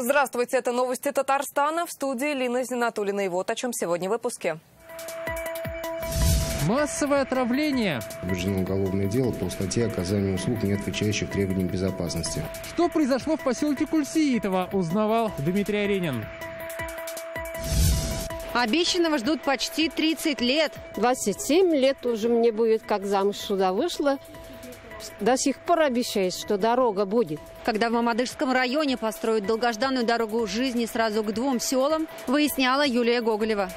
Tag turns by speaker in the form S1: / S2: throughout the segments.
S1: Здравствуйте, это новости Татарстана. В студии Лина Зинатуллина. И вот о чем сегодня в выпуске.
S2: Массовое отравление.
S3: Возбуждено уголовное дело по статье оказания услуг, не отвечающих требованиям безопасности.
S2: Что произошло в поселке Кульсиитово, узнавал Дмитрий Аренин.
S4: Обещанного ждут почти 30 лет.
S5: 27 лет уже мне будет, как замуж сюда вышла. До сих пор обещает, что дорога будет.
S4: Когда в Мамадышском районе построят долгожданную дорогу жизни сразу к 2 селам, выясняла Юлия Гоголева.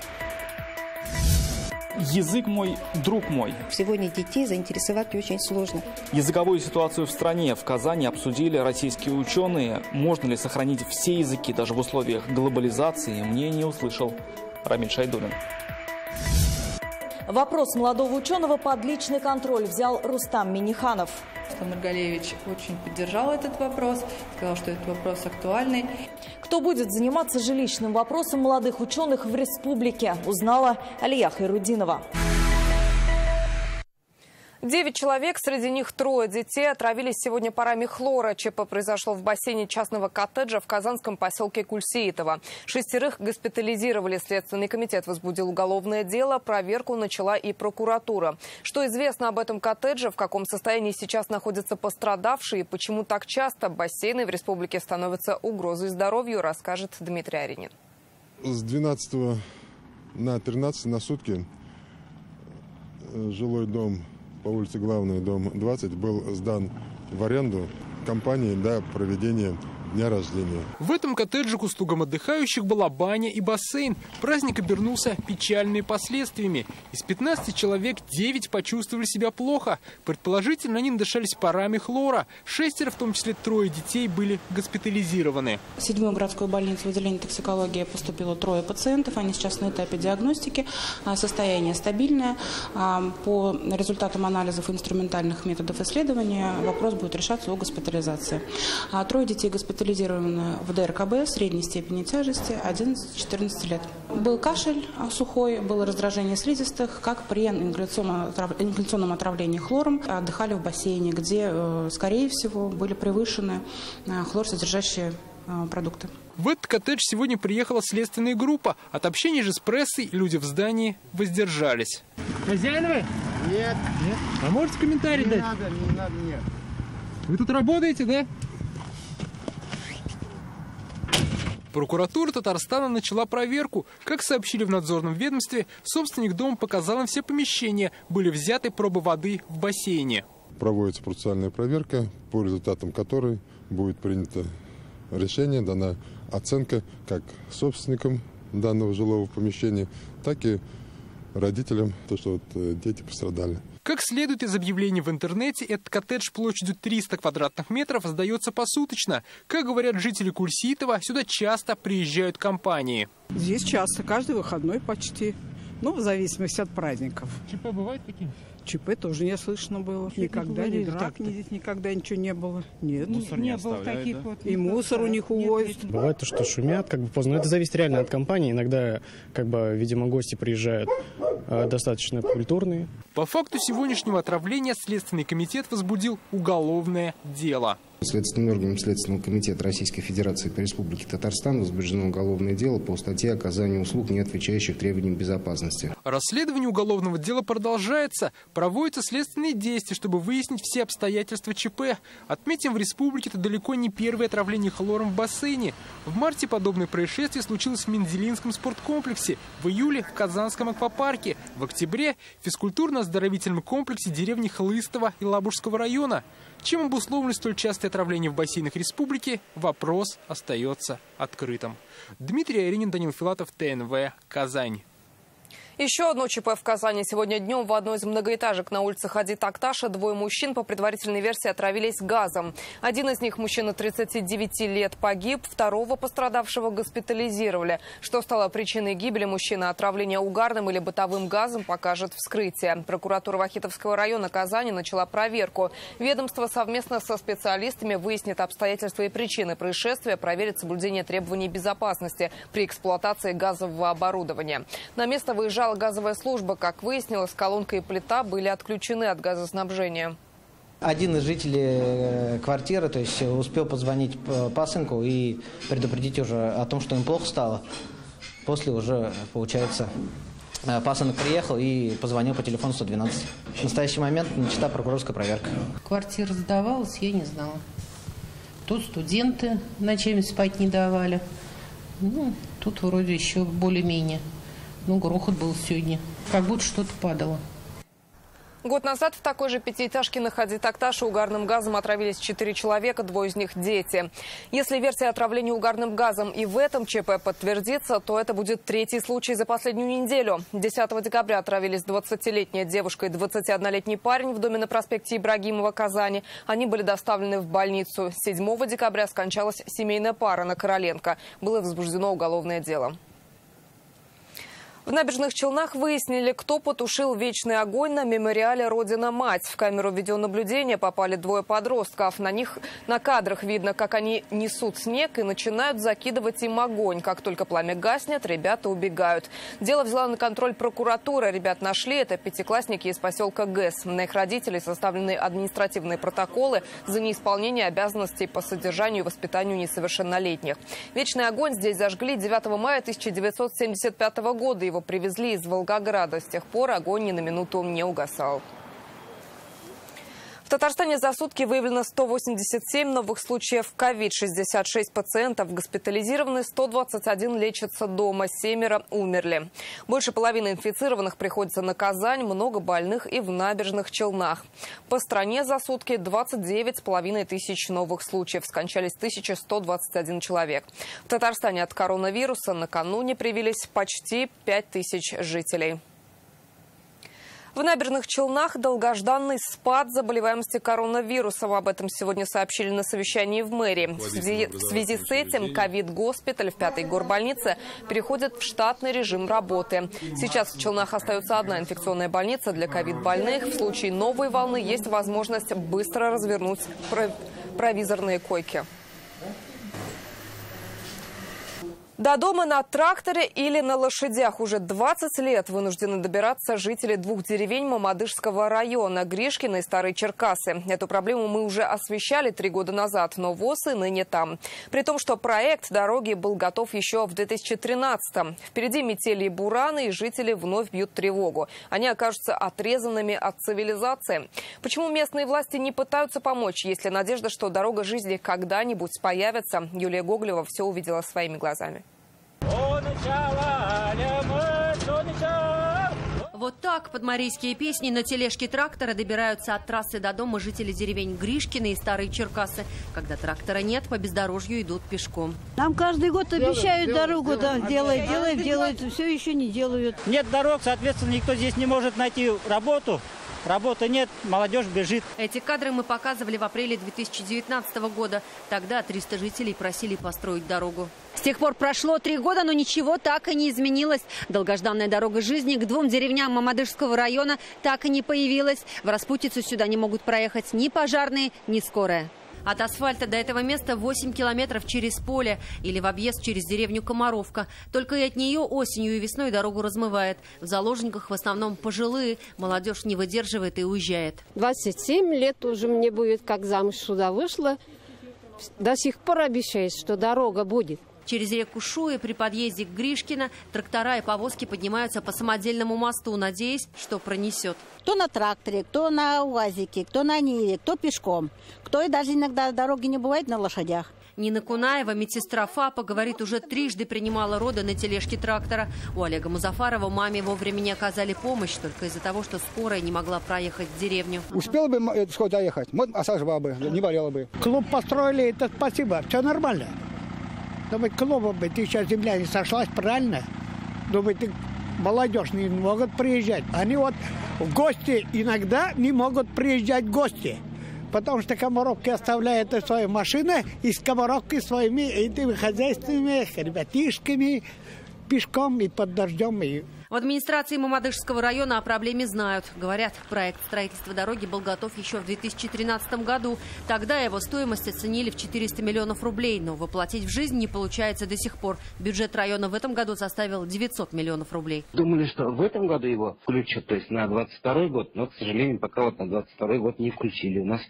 S6: Язык мой, друг мой.
S7: Сегодня детей заинтересовать очень сложно.
S6: Языковую ситуацию в стране в Казани обсудили российские ученые. Можно ли сохранить все языки даже в условиях глобализации, мнение услышал Рамиль Шайдуллин.
S8: Вопрос молодого ученого под личный контроль взял Рустам Миниханов.
S9: Нургалиевич очень поддержал этот вопрос, сказал, что этот вопрос актуальный.
S8: Кто будет заниматься жилищным вопросом молодых ученых в республике, узнала Алия Хайрудинова.
S1: 9 человек, среди них 3 детей, отравились сегодня парами хлора. ЧП произошло в бассейне частного коттеджа в казанском поселке Кульсиитово. 6 госпитализировали. Следственный комитет возбудил уголовное дело. Проверку начала и прокуратура. Что известно об этом коттедже, в каком состоянии сейчас находятся пострадавшие и почему так часто бассейны в республике становятся угрозой здоровью, расскажет Дмитрий Аренин.
S10: С 12 на 13 на сутки жилой дом по улице Главная, дом 20, был сдан в аренду компании для проведения дня рождения.
S2: В этом коттедже к услугам отдыхающих была баня и бассейн. Праздник обернулся печальными последствиями. Из 15 человек 9 почувствовали себя плохо. Предположительно, они надышались парами хлора. 6, в том числе 3 детей, были госпитализированы.
S11: В 7-ю городскую больницу в отделение токсикологии поступило 3 пациентов. Они сейчас на этапе диагностики. Состояние стабильное. По результатам анализов и инструментальных методов исследования вопрос будет решаться о госпитализации. 3 детей госпитализированы в ДРКБ средней степени тяжести, 11-14 лет. Был кашель сухой, было раздражение слизистых, как при ингаляционном отравлении хлором. Отдыхали в бассейне, где, скорее всего, были превышены хлорсодержащие продукты.
S2: В этот коттедж сегодня приехала следственная группа. От общения же с прессой люди в здании воздержались. Хозяин вы?
S12: Нет.
S2: Нет? А можете комментарий дать?
S12: Не надо, нет.
S2: Вы тут работаете, да? Прокуратура Татарстана начала проверку. Как сообщили в надзорном ведомстве, собственник дома показал им все помещения. Были взяты пробы воды в бассейне.
S10: Проводится процессуальная проверка, по результатам которой будет принято решение, дана оценка как собственникам данного жилого помещения, так и родителям, то, что дети пострадали.
S2: Как следует из объявлений в интернете, этот коттедж площадью 300 квадратных метров сдается посуточно. Как говорят жители Кульсиитова, сюда часто приезжают компании.
S13: Здесь часто, каждый выходной почти. Ну, в зависимости от праздников.
S2: ЧП бывает такие?
S13: ЧП тоже не слышно было. Никогда ни драк, здесь никогда ничего не было. Нет,
S12: мусор не было таких, да?
S13: И мусор у них увозят.
S14: Бывает то, что шумят, поздно. Но это зависит реально от компании. Иногда, видимо, гости приезжают достаточно культурные.
S2: По факту сегодняшнего отравления Следственный комитет возбудил уголовное дело.
S3: Следственным органом Следственного комитета Российской Федерации по Республике Татарстан возбуждено уголовное дело по статье оказания услуг, не отвечающих требованиям безопасности.
S2: Расследование уголовного дела продолжается. Проводятся следственные действия, чтобы выяснить все обстоятельства ЧП. Отметим, в республике это далеко не первое отравление хлором в бассейне. В марте подобное происшествие случилось в Мензелинском спорткомплексе, в июле в Казанском аквапарке, в октябре в физкультурно-оздоровительном комплексе деревни Хлыстово и Лабужского района. Чем обусловлены столь частые отравления в бассейнах республики, вопрос остается открытым. Дмитрий Аренин, Данил Филатов, ТНВ, Казань.
S1: Еще одно ЧП в Казани. Сегодня днем в одной из многоэтажек на улице Хади Такташа 2 мужчин, по предварительной версии, отравились газом. Один из них, мужчина 39 лет, погиб, 2 пострадавшего госпитализировали. Что стало причиной гибели мужчины, отравление угарным или бытовым газом, покажет вскрытие. Прокуратура Вахитовского района Казани начала проверку. Ведомство совместно со специалистами выяснит обстоятельства и причины происшествия, проверит соблюдение требований безопасности при эксплуатации газового оборудования. На место выезжала газовая служба. Как выяснилось, колонка и плита были отключены от газоснабжения.
S15: Один из жителей квартиры, то есть успел позвонить пасынку и предупредить уже о том, что им плохо стало. После уже, получается, пасынок приехал и позвонил по телефону 112. В настоящий момент начата прокурорская проверка.
S16: Квартира сдавалась, я не знала. Тут студенты ночами спать не давали. Ну, тут вроде еще более-менее. Ну, грохот был сегодня. Как будто что-то падало.
S1: Год назад в такой же пятиэтажке на Хади Такташе угарным газом отравились 4 человека, 2 из них дети. Если версия отравления угарным газом и в этом ЧП подтвердится, то это будет 3-й случай за последнюю неделю. 10 декабря отравились 20-летняя девушка и 21-летний парень в доме на проспекте Ибрагимова, Казани. Они были доставлены в больницу. 7 декабря скончалась семейная пара на Короленко. Было возбуждено уголовное дело. В Набережных Челнах выяснили, кто потушил вечный огонь на мемориале «Родина-мать». В камеру видеонаблюдения попали 2 подростков. На кадрах видно, как они несут снег и начинают закидывать им огонь. Как только пламя гаснет, ребята убегают. Дело взяла на контроль прокуратура. Ребят нашли. Это 5-классники из поселка ГЭС. На их родителей составлены административные протоколы за неисполнение обязанностей по содержанию и воспитанию несовершеннолетних. Вечный огонь здесь зажгли 9 мая 1975 года. Его привезли из Волгограда. С тех пор огонь ни на минуту не угасал. В Татарстане за сутки выявлено 187 новых случаев ковид. 66 пациентов госпитализированы, 121 лечатся дома, 7 умерли. Больше половины инфицированных приходится на Казань, много больных и в Набережных Челнах. По стране за сутки 29,5 тысяч новых случаев. Скончались 1121 человек. В Татарстане от коронавируса накануне привились почти 5000 жителей. В Набережных Челнах долгожданный спад заболеваемости коронавирусом. Об этом сегодня сообщили на совещании в мэрии. В связи с этим ковид-госпиталь в 5-й горбольнице переходит в штатный режим работы. Сейчас в Челнах остается одна инфекционная больница для ковид-больных. В случае новой волны есть возможность быстро развернуть провизорные койки. До дома на тракторе или на лошадях уже 20 лет вынуждены добираться жители 2 деревень Мамадышского района – Гришкино и Старые Черкасы. Эту проблему мы уже освещали 3 года назад, но ВОС и ныне там. При том, что проект дороги был готов еще в 2013-м. Впереди метели и бураны, и жители вновь бьют тревогу. Они окажутся отрезанными от цивилизации. Почему местные власти не пытаются помочь, если надежда, что дорога жизни когда-нибудь появится? Юлия Гоголева все увидела своими глазами.
S17: Вот так под марийские песни на тележке трактора добираются от трассы до дома жители деревень Гришкино и Старые Черкасы. Когда трактора нет, по бездорожью идут пешком.
S18: Нам каждый год обещают дорогу, да, делают, все еще не делают.
S19: Нет дорог, соответственно, никто здесь не может найти работу. Работы нет, молодежь бежит.
S17: Эти кадры мы показывали в апреле 2019 года. Тогда 300 жителей просили построить дорогу.
S4: С тех пор прошло 3 года, но ничего так и не изменилось. Долгожданная дорога жизни к 2 деревням Мамадышского района так и не появилась. В распутицу сюда не могут проехать ни пожарные, ни скорая.
S17: От асфальта до этого места 8 километров через поле или в объезд через деревню Комаровка. Только и от нее осенью и весной дорогу размывает. В заложниках в основном пожилые. Молодежь не выдерживает и уезжает.
S5: 27 лет уже мне будет, как замуж сюда вышла. До сих пор обещает, что дорога будет.
S17: Через реку Шуя при подъезде к Гришкино трактора и повозки поднимаются по самодельному мосту, надеясь, что пронесет.
S18: Кто на тракторе, кто на УАЗике, кто на Ниве, кто пешком. Кто и даже иногда дороги не бывает на лошадях.
S17: Нина Кунаева, медсестра ФАПа, говорит, уже 3-жды принимала роды на тележке трактора. У Олега Музафарова маме вовремя не оказали помощь только из-за того, что скорая не могла проехать в деревню.
S20: Успела бы сюда ехать, осаживала бы, не болела бы.
S21: Клуб построили, это спасибо, все нормально. Думаю, клубом бы ты сейчас земля не сошлась, правильно? Думаю, молодежь не могут приезжать. Они вот в гости иногда не могут приезжать гости. Потому что комаровки оставляют свои машины и с комаровкой своими этими хозяйственными ребятишками пешком, и под дождем, и...
S17: В администрации Мамадышского района о проблеме знают. Говорят, проект строительства дороги был готов еще в 2013 году. Тогда его стоимость оценили в 400 миллионов рублей. Но воплотить в жизнь не получается до сих пор. Бюджет района в этом году составил 900 миллионов рублей.
S7: Думали, что в этом году его включат, то есть на 22 год. Но, к сожалению, пока вот на 22 год не включили. У нас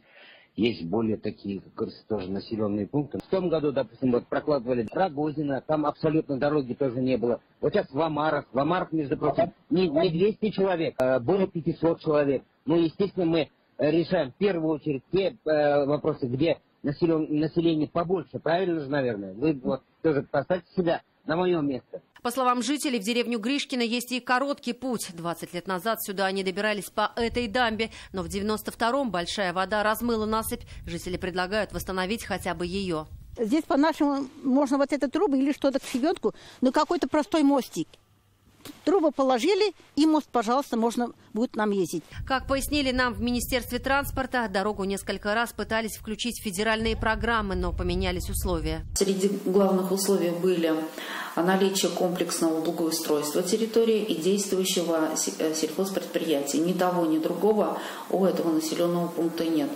S7: есть более такие, как говорится, тоже населенные пункты. В том году, допустим, вот прокладывали Рогозино, там абсолютно дороги тоже не было. Вот сейчас в Амарах, между прочим, не 200 человек, а более 500 человек. Ну, естественно, мы решаем в первую очередь те вопросы, где население побольше. Правильно же, наверное? Вы вот тоже поставьте себя на мое место.
S17: По словам жителей, в деревню Гришкино есть и короткий путь. 20 лет назад сюда они добирались по этой дамбе. Но в 92-м большая вода размыла насыпь. Жители предлагают восстановить хотя бы ее.
S18: Здесь по-нашему можно вот эту трубу или что-то к щебенку, но какой-то простой мостик. Трубы положили, и мост, пожалуйста, можно будет нам ездить.
S17: Как пояснили нам в Министерстве транспорта, дорогу несколько раз пытались включить в федеральные программы, но поменялись условия.
S22: Среди главных условий были наличие комплексного благоустройства территории и действующего сельхозпредприятия. Ни того, ни другого у этого населенного пункта нет.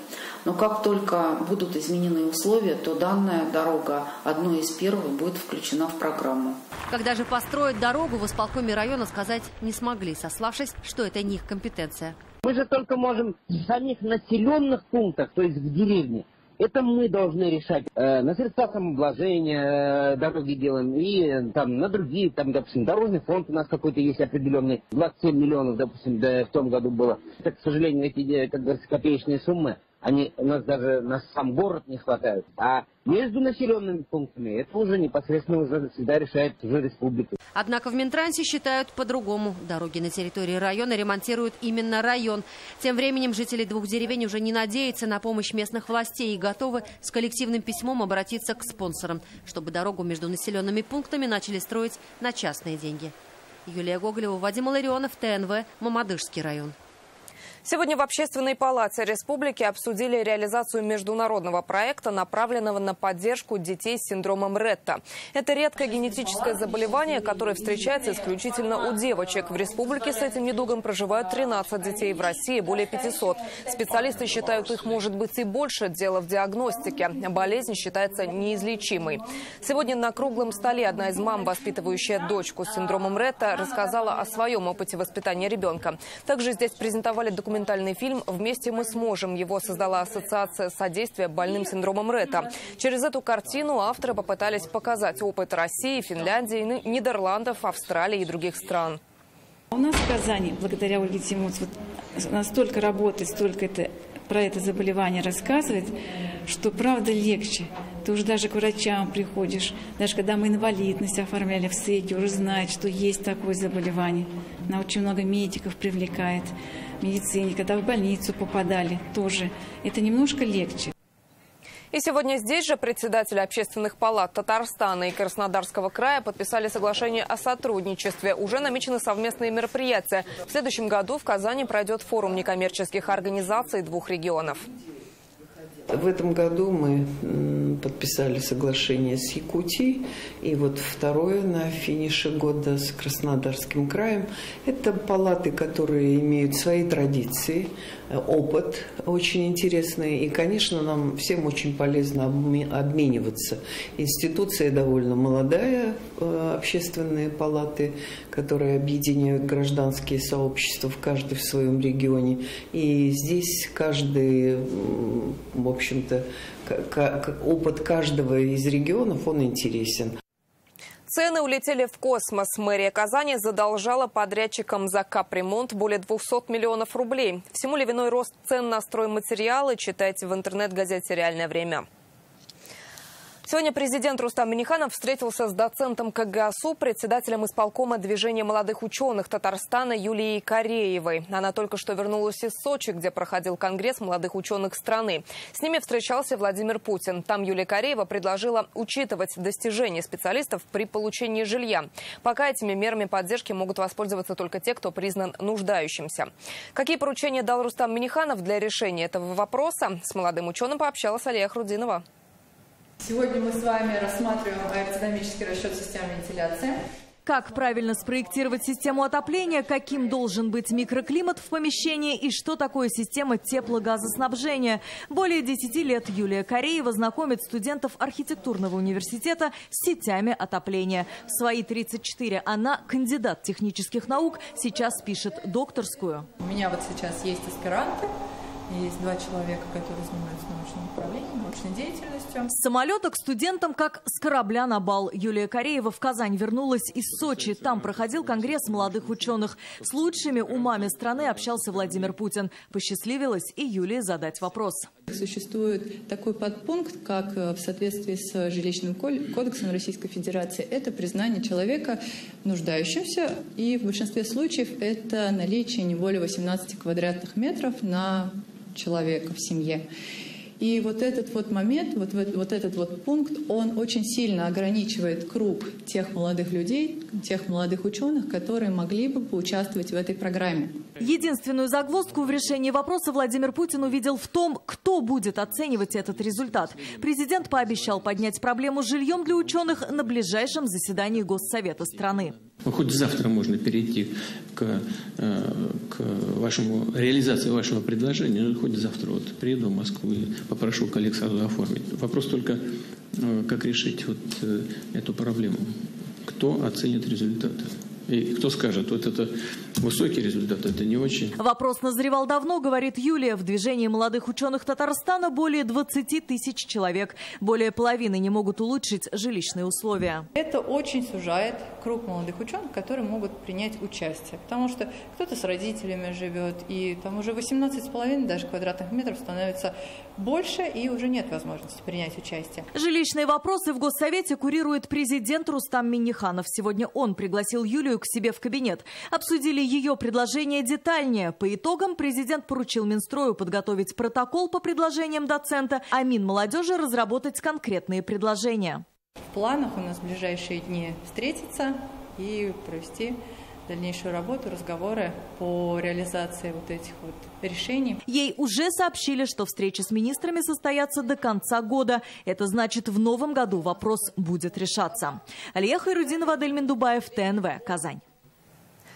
S22: Но как только будут изменены условия, то данная дорога одной из первых будет включена в программу.
S17: Когда же построят дорогу, в исполкоме района сказать не смогли, сославшись, что это не их компетенция.
S7: Мы же только можем в самих населенных пунктах, то есть в деревне. Это мы должны решать. На средства самообложения дороги делаем и там на другие, там, допустим, дорожный фонд у нас какой-то есть определенный, 27 миллионов, допустим, в том году было. Это, к сожалению, эти, как говорится, копеечные суммы. Они у нас даже на сам город не хватают. А между населенными пунктами это уже непосредственно уже всегда решает уже республика.
S17: Однако в Минтрансе считают по-другому. Дороги на территории района ремонтирует именно район. Тем временем жители двух деревень уже не надеются на помощь местных властей и готовы с коллективным письмом обратиться к спонсорам, чтобы дорогу между населенными пунктами начали строить на частные деньги. Юлия Гоголева, Вадим Ларионов, ТНВ, Мамадышский район.
S1: Сегодня в Общественной палате республики обсудили реализацию международного проекта, направленного на поддержку детей с синдромом Ретта. Это редкое генетическое заболевание, которое встречается исключительно у девочек. В республике с этим недугом проживают 13 детей, в России более 500. Специалисты считают, их может быть и больше. Дело в диагностике. Болезнь считается неизлечимой. Сегодня на круглом столе одна из мам, воспитывающая дочку с синдромом Ретта, рассказала о своем опыте воспитания ребенка. Также здесь презентовали документальный фильм «Вместе мы сможем». Его создала Ассоциация содействия больным синдромом Ретта. Через эту картину авторы попытались показать опыт России, Финляндии, Нидерландов, Австралии и других стран.
S9: У нас в Казани, благодаря Ольге Тимуц, настолько работает, столько про это заболевание рассказывает, что правда легче. Ты уже даже к врачам приходишь, даже когда мы инвалидность оформляли в СЭКе, уже знают, что есть такое заболевание. Она очень много медиков привлекает, медицине, когда в больницу попадали, тоже. Это немножко легче.
S1: И сегодня здесь же председатели общественных палат Татарстана и Краснодарского края подписали соглашение о сотрудничестве. Уже намечены совместные мероприятия. В следующем году в Казани пройдет форум некоммерческих организаций двух регионов.
S23: В этом году мы подписали соглашение с Якутией, и вот второе на финише года с Краснодарским краем. Это палаты, которые имеют свои традиции, опыт очень интересный, и, конечно, нам всем очень полезно обмениваться. Институция довольно молодая, общественные палаты, которые объединяют гражданские сообщества, каждый в своем регионе, и здесь каждый, в общем-то, опыт каждого из регионов, он интересен.
S1: Цены улетели в космос. Мэрия Казани задолжала подрядчикам за капремонт более 200 миллионов рублей. Всему ли виной рост цен на стройматериалы, читайте в интернет-газете «Реальное время». Сегодня президент Рустам Минниханов встретился с доцентом КГАСУ, председателем исполкома движения молодых ученых Татарстана Юлией Кореевой. Она только что вернулась из Сочи, где проходил конгресс молодых ученых страны. С ними встречался Владимир Путин. Там Юлия Кореева предложила учитывать достижения специалистов при получении жилья. Пока этими мерами поддержки могут воспользоваться только те, кто признан нуждающимся. Какие поручения дал Рустам Минниханов для решения этого вопроса? С молодым ученым пообщалась Алия Хрудинова.
S24: Сегодня мы с вами рассматриваем аэродинамический расчет системы вентиляции.
S6: Как правильно спроектировать систему отопления, каким должен быть микроклимат в помещении и что такое система теплогазоснабжения. Более 10 лет Юлия Кореева знакомит студентов архитектурного университета с сетями отопления. В свои 34 она кандидат технических наук, сейчас пишет докторскую.
S8: У меня вот сейчас есть аспиранты. Есть 2 человека, которые занимаются научным управлением, научной деятельностью.
S6: С самолета к студентам, как с корабля на бал. Юлия Кореева в Казань вернулась из Сочи. Там проходил конгресс молодых ученых. С лучшими умами страны общался Владимир Путин. Посчастливилась и Юлии задать вопрос.
S8: Существует такой подпункт, как в соответствии с жилищным кодексом Российской Федерации. Это признание человека нуждающимся. И в большинстве случаев это наличие не более 18 квадратных метров на человека в семье. И вот этот вот момент, вот этот вот пункт, он очень сильно ограничивает круг тех молодых людей, тех молодых ученых, которые могли бы поучаствовать в этой программе.
S6: Единственную загвоздку в решении вопроса Владимир Путин увидел в том, кто будет оценивать этот результат. Президент пообещал поднять проблему с жильем для ученых на ближайшем заседании Госсовета страны.
S11: Хоть завтра можно перейти к реализации вашего предложения. Хоть завтра приеду в Москву и попрошу коллег сразу оформить. Вопрос только, как решить эту проблему. Кто оценит результаты? И кто скажет, вот это высокий результат, это не очень.
S6: Вопрос назревал давно, говорит Юлия. В движении молодых ученых Татарстана более 20 тысяч человек. Более половины не могут улучшить жилищные условия.
S8: Это очень сужает круг молодых ученых, которые могут принять участие. Потому что кто-то с родителями живет, и там уже 18,5 даже квадратных метров становится больше, и уже нет возможности принять участие.
S6: Жилищные вопросы в Госсовете курирует президент Рустам Минниханов. Сегодня он пригласил Юлию к себе в кабинет. Обсудили ее предложение детальнее. По итогам президент поручил Минстрою подготовить протокол по предложениям доцента, а Минмолодежи разработать конкретные предложения.
S8: В планах у нас в ближайшие дни встретиться и провести дальнейшую работу, разговоры по реализации вот этих вот решений.
S6: Ей уже сообщили, что встречи с министрами состоятся до конца года. Это значит, в новом году вопрос будет решаться. Алия Хайрудинова, Адель Миндубаев, ТНВ, Казань.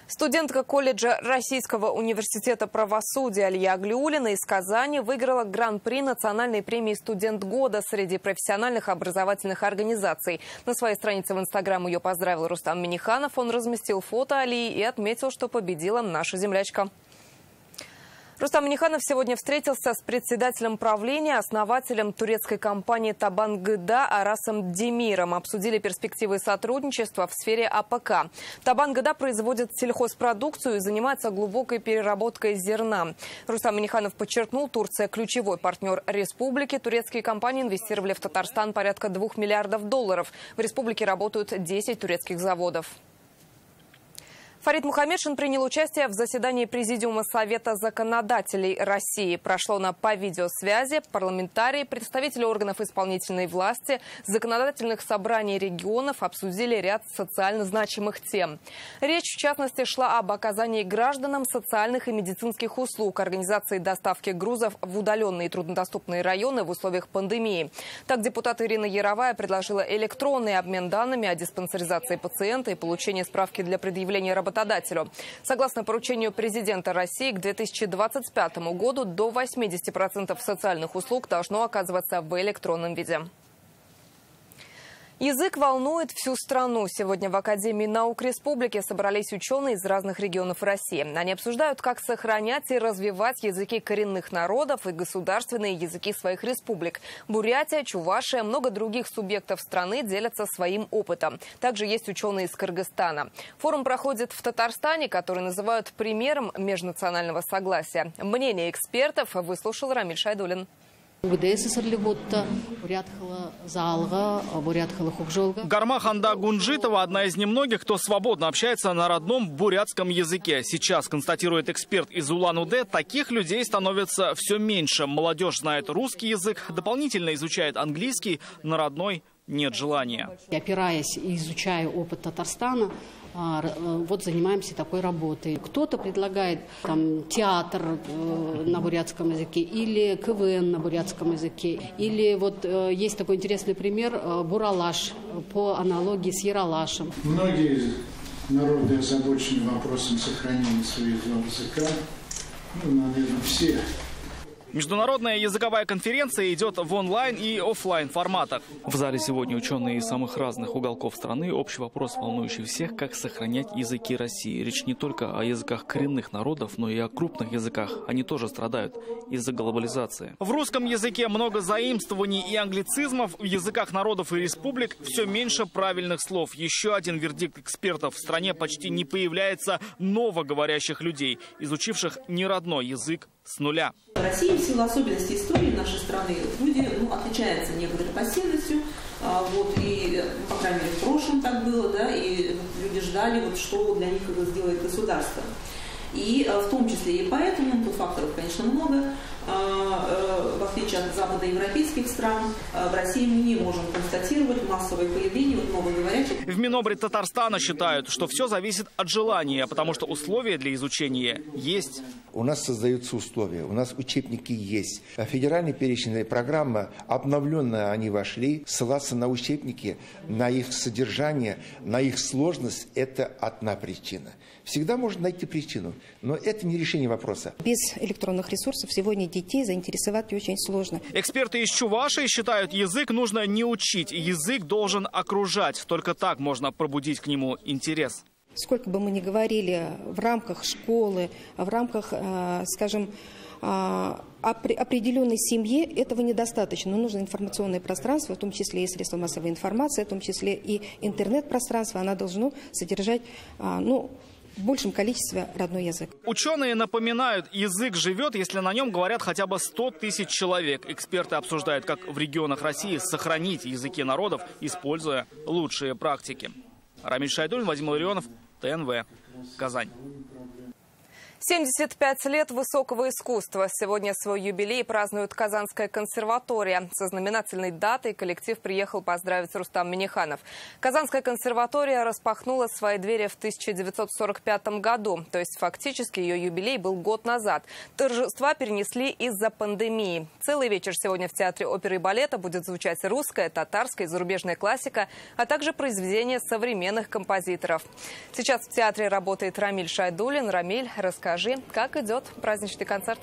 S1: Студентка колледжа Российского университета правосудия Алия Аглиуллина из Казани выиграла гран-при национальной премии «Студент года» среди профессиональных образовательных организаций. На своей странице в Инстаграм ее поздравил Рустам Минниханов. Он разместил фото Алии и отметил, что победила наша землячка. Рустам Минниханов сегодня встретился с председателем правления, основателем турецкой компании «Табан-Гыда» Арасом Демиром. Обсудили перспективы сотрудничества в сфере АПК. «Табан-Гыда» производит сельхозпродукцию и занимается глубокой переработкой зерна. Рустам Минниханов подчеркнул, Турция – ключевой партнер республики. Турецкие компании инвестировали в Татарстан порядка $2 миллиардов. В республике работают 10 турецких заводов. Фарид Мухаммедшин принял участие в заседании Президиума Совета законодателей России. Прошло оно по видеосвязи. Парламентарии, представители органов исполнительной власти, законодательных собраний регионов обсудили ряд социально значимых тем. Речь, в частности, шла об оказании гражданам социальных и медицинских услуг, организации доставки грузов в удаленные и труднодоступные районы в условиях пандемии. Так, депутат Ирина Яровая предложила электронный обмен данными о диспансеризации пациента и получение справки для предъявления работодателю. Согласно поручению президента России, к 2025 году до 80% социальных услуг должно оказываться в электронном виде. Язык волнует всю страну. Сегодня в Академии наук Республики собрались ученые из разных регионов России. Они обсуждают, как сохранять и развивать языки коренных народов и государственные языки своих республик. Бурятия, Чувашия, много других субъектов страны делятся своим опытом. Также есть ученые из Кыргызстана. Форум проходит в Татарстане, который называют примером межнационального согласия. Мнение экспертов выслушал Рамиль Шайдуллин.
S24: Гармаханда Гунжитова – одна из немногих, кто свободно общается на родном бурятском языке. Сейчас, констатирует эксперт из Улан-Удэ, таких людей становится все меньше. Молодежь знает русский язык, дополнительно изучает английский, на родной нет желания.
S25: Опираясь и изучая опыт Татарстана, вот занимаемся такой работой. Кто-то предлагает там театр на бурятском языке или КВН на бурятском языке. Или вот есть такой интересный пример буралаш по аналогии с яралашем.
S26: Многие
S3: народы озабочены вопросом сохранения своего языка. Ну, наверное, все.
S24: Международная языковая конференция идет в онлайн и офлайн форматах. В зале сегодня ученые из самых разных уголков страны. Общий вопрос, волнующий всех, как сохранять языки России. Речь не только о языках коренных народов, но и о крупных языках. Они тоже страдают из-за глобализации. В русском языке много заимствований и англицизмов. В языках народов и республик все меньше правильных слов. Еще один вердикт экспертов. В стране почти не появляется новоговорящих людей, изучивших неродной язык с нуля.
S10: В России в силу особенностей истории нашей страны люди отличаются некоторой пассивностью. И, по крайней мере, в прошлом так было, да, и люди ждали, что для них сделает государство. И в том числе и поэтому, тут факторов, конечно, много, в отличие от западноевропейских стран, в России мы не можем констатировать массовое появление новоговорящих.
S24: В Минобре Татарстана считают, что все зависит от желания, потому что условия для изучения есть.
S12: У нас создаются условия, у нас учебники есть. Федеральная перечисленная программа, обновленная они вошли, ссылаться на учебники, на их содержание, на их сложность – это одна причина. Всегда можно найти причину, но это не решение вопроса.
S13: Без электронных ресурсов сегодня детей заинтересовать очень сложно.
S24: Эксперты из Чувашии считают, язык нужно не учить, язык должен окружать. Только так можно пробудить к нему интерес.
S13: Сколько бы мы ни говорили в рамках школы, в рамках, скажем, определенной семье, этого недостаточно. Но нужно информационное пространство, в том числе и средства массовой информации, в том числе и интернет-пространство, оно должно содержать, в большем количестве родной язык.
S24: Ученые напоминают, язык живет, если на нем говорят хотя бы 100 тысяч человек. Эксперты обсуждают, как в регионах России сохранить языки народов, используя лучшие практики. Рамиль Шайдуллин, Вадим Ларионов, ТНВ, Казань.
S1: 75 лет высокого искусства. Сегодня свой юбилей празднует Казанская консерватория. Со знаменательной датой коллектив приехал поздравить Рустам Минниханов. Казанская консерватория распахнула свои двери в 1945 году. То есть фактически ее юбилей был год назад. Торжества перенесли из-за пандемии. Целый вечер сегодня в Театре оперы и балета будет звучать русская, татарская и зарубежная классика, а также произведения современных композиторов. Сейчас в театре работает Рамиль Шайдуллин. Рамиль, расскажи, как идет праздничный концерт?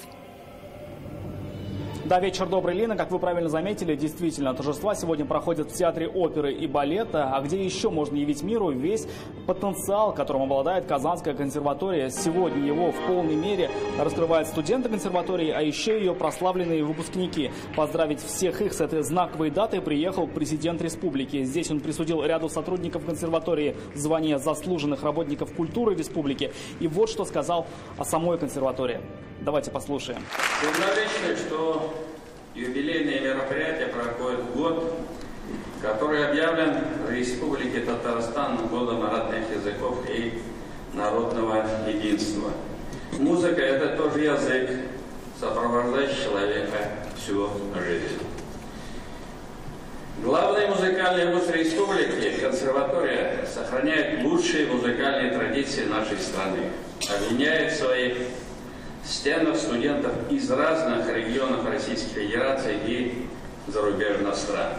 S24: Да, вечер добрый, Лина. Как вы правильно заметили, действительно, торжества сегодня проходят в Театре оперы и балета. А где еще можно явить миру весь потенциал, которым обладает Казанская консерватория? Сегодня его в полной мере раскрывают студенты консерватории, а еще ее прославленные выпускники. Поздравить всех их с этой знаковой датой приехал президент республики. Здесь он присудил ряду сотрудников консерватории звание заслуженных работников культуры республики. И вот что сказал о самой консерватории. Давайте послушаем.
S14: Символично, что юбилейное мероприятие проходит в год, который объявлен в Республике Татарстан годом родных языков и народного единства. Музыка – это тоже язык, сопровождающий человека всю жизнь. Главный музыкальный вуз республики, консерватория, сохраняет лучшие музыкальные традиции нашей страны, объединяет в своих стенах студентов из разных регионов Российской Федерации и зарубежных стран.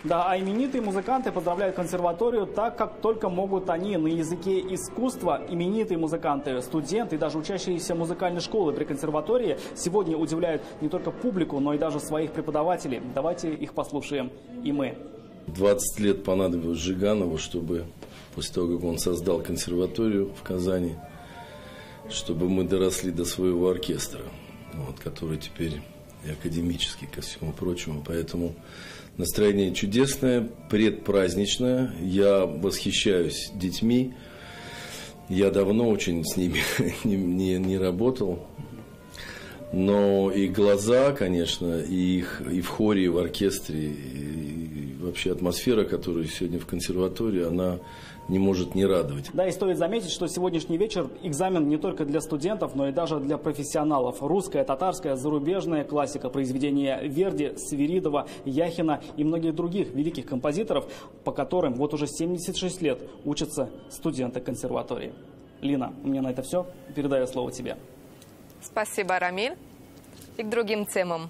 S24: Да, а именитые музыканты поздравляют консерваторию так, как только могут они, на языке искусства. Именитые музыканты, студенты и даже учащиеся музыкальной школы при консерватории сегодня удивляют не только публику, но и даже своих преподавателей. Давайте их послушаем и мы.
S26: 20 лет понадобилось Жиганову, чтобы после того, как он создал консерваторию в Казани, чтобы мы доросли до своего оркестра, который теперь и академический, ко всему прочему. Поэтому настроение чудесное, предпраздничное. Я восхищаюсь детьми. Я давно очень с ними не работал. Но и глаза, конечно, и в хоре, и в оркестре, и вообще атмосфера, которая сегодня в консерватории, она не может не радовать.
S24: Да, и стоит заметить, что сегодняшний вечер экзамен не только для студентов, но и даже для профессионалов. Русская, татарская, зарубежная классика, произведения Верди, Свиридова, Яхина и многих других великих композиторов, по которым вот уже 76 лет учатся студенты консерватории. Лина, у меня на это все. Передаю слово тебе.
S1: Спасибо, Рамиль. И к другим темам.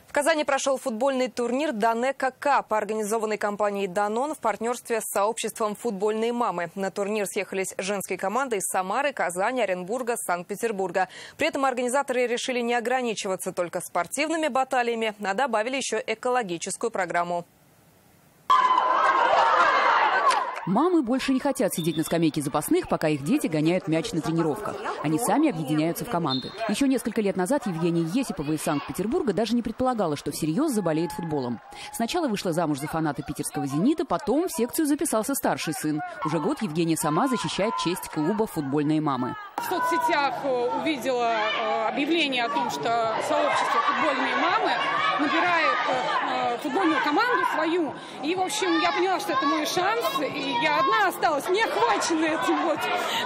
S1: В Казани прошел футбольный турнир «Данека Кап», организованный компанией «Данон» в партнерстве с сообществом «Футбольные мамы». На турнир съехались женские команды из Самары, Казани, Оренбурга, Санкт-Петербурга. При этом организаторы решили не ограничиваться только спортивными баталиями, а добавили еще экологическую программу.
S2: Мамы больше не хотят сидеть на скамейке запасных, пока их дети гоняют мяч на тренировках. Они сами объединяются в команды. Еще несколько лет назад Евгения Есипова из Санкт-Петербурга даже не предполагала, что всерьез заболеет футболом. Сначала вышла замуж за фаната питерского «Зенита», потом в секцию записался старший сын. Уже год Евгения сама защищает честь клуба «Футбольные мамы».
S4: В соцсетях увидела объявление о том, что сообщество «Футбольные мамы» набирает футбольную команду свою. И, в общем, я поняла, что это мой шанс. И я одна осталась, не охваченная этим вот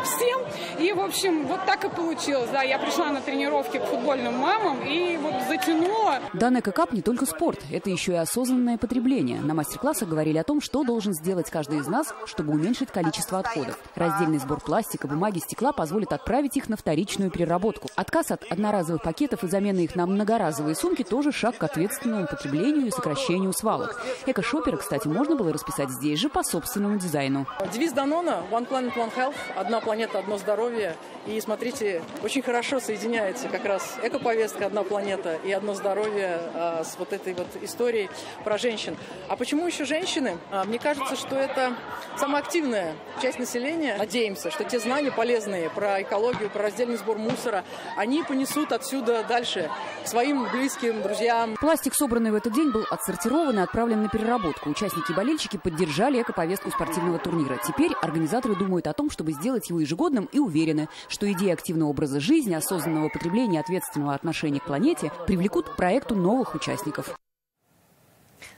S4: всем. И, в общем, вот так и получилось. Да, я пришла на тренировки к футбольным мамам и вот затянула.
S2: Данека Кап не только спорт, это еще и осознанное потребление. На мастер-классах говорили о том, что должен сделать каждый из нас, чтобы уменьшить количество отходов. Раздельный сбор пластика, бумаги, стекла позволит отправить их на вторичную переработку. Отказ от одноразовых пакетов и замена их на многоразовые сумки тоже шаг к ответственному потреблению и сокращению свалок. Эко-шоперы, кстати, можно было расписать здесь же по собственному дизайну.
S5: Девиз Данона «One Planet, One Health» – «Одна планета, одно здоровье». И смотрите, очень хорошо соединяется как раз эко-повестка «Одна планета» и «Одно здоровье» с вот этой вот историей про женщин. А почему еще женщины? Мне кажется, что это самая активная часть населения. Надеемся, что те знания полезные про экологию, про раздельный сбор мусора, они понесут отсюда дальше к своим близким, друзьям.
S2: Пластик, собранный в этот день, был отсортирован и отправлен на переработку. Участники и болельщики поддержали эко-повестку спортивного турнира. Теперь организаторы думают о том, чтобы сделать его ежегодным, и уверены, что идеи активного образа жизни, осознанного потребления и ответственного отношения к планете привлекут к проекту новых участников.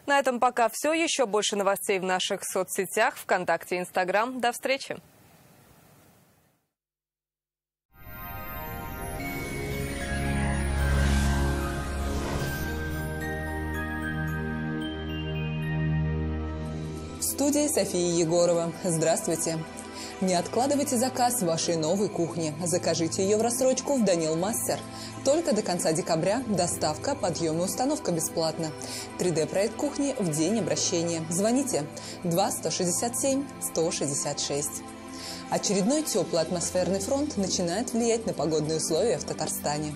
S1: На этом пока все. Еще больше новостей в наших соцсетях, ВКонтакте и Инстаграм. До встречи!
S15: В студии София Егорова. Здравствуйте. Не откладывайте заказ вашей новой кухни. Закажите ее в рассрочку в Данил Мастер. Только до конца декабря доставка, подъем и установка бесплатно. 3D-проект кухни в день обращения. Звоните 2 167 166. Очередной теплый атмосферный фронт начинает влиять на погодные условия в Татарстане.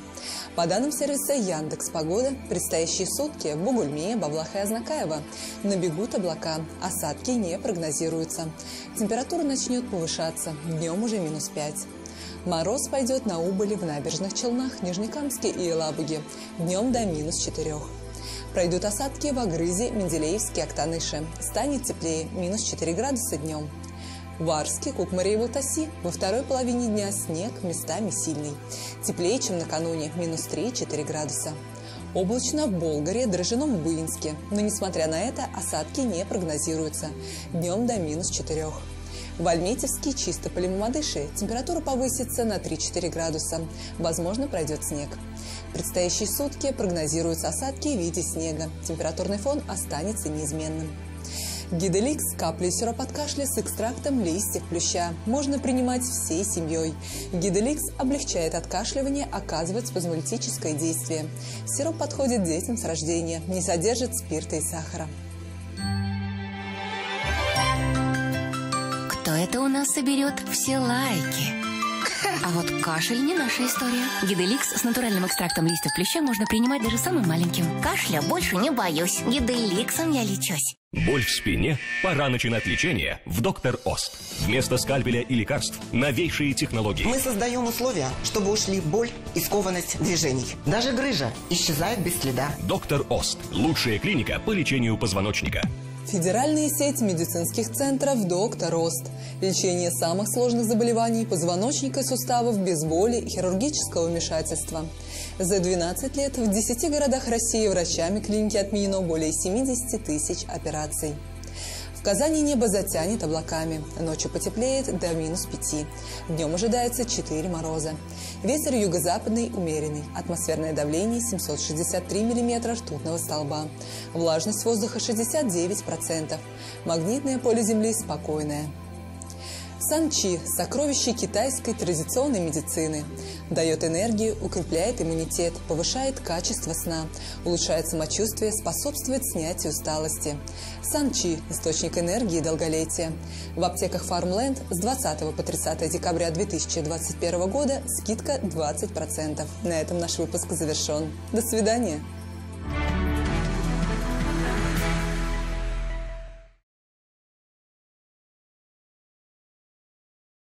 S15: По данным сервиса Яндекс.Погода, предстоящие сутки в Бугульме, Бавлах и Азнакаево набегут облака, осадки не прогнозируются. Температура начнет повышаться, днем уже -5. Мороз пойдет на убыли в Набережных Челнах, Нижнекамске и Елабуге, днем до -4. Пройдут осадки в Агрызе, Менделеевске, Актаныше. Станет теплее, -4 градуса днем. В Арске, Кукмаре и Валтаси во второй половине дня снег, местами сильный. Теплее, чем накануне, -3-4 градуса. Облачно в Болгаре, Дрожжином в Буинске. Но, несмотря на это, осадки не прогнозируются. Днем до -4. В Альметьевске, Чистополе и Мамадыше температура повысится на 3-4 градуса. Возможно, пройдет снег. В предстоящие сутки прогнозируются осадки в виде снега. Температурный фон останется неизменным. Гиделикс – капли сироп от кашля с экстрактом листьев плюща. Можно принимать всей семьей. Гиделикс облегчает откашливание, оказывает спазмолитическое действие. Сироп подходит детям с рождения, не содержит спирта и сахара.
S16: Кто это у нас соберет все лайки? А вот кашель не наша история. Гиделикс с натуральным экстрактом листьев плюща можно принимать даже самым маленьким. Кашля больше не боюсь. Гиделиксом я лечусь.
S19: Боль в спине? Пора начинать лечение в Доктор Ост. Вместо скальпеля и лекарств новейшие технологии.
S27: Мы создаем условия, чтобы ушли боль и скованность движений. Даже грыжа исчезает без следа.
S19: Доктор Ост. Лучшая клиника по лечению позвоночника.
S15: Федеральная сеть медицинских центров «Доктор Ост». Лечение самых сложных заболеваний позвоночника и суставов без боли и хирургического вмешательства. За 12 лет в 10 городах России врачами клиники отменено более 70 тысяч операций. В Казани небо затянет облаками. Ночью потеплеет до -5. Днем ожидается 4 мороза. Ветер юго-западный умеренный. Атмосферное давление 763 мм ртутного столба. Влажность воздуха 69%. Магнитное поле Земли спокойное. Санчи – сокровище китайской традиционной медицины. Дает энергию, укрепляет иммунитет, повышает качество сна, улучшает самочувствие, способствует снятию усталости. Санчи – источник энергии и долголетия. В аптеках Farmland с 20 по 30 декабря 2021 года скидка 20%. На этом наш выпуск завершен. До свидания.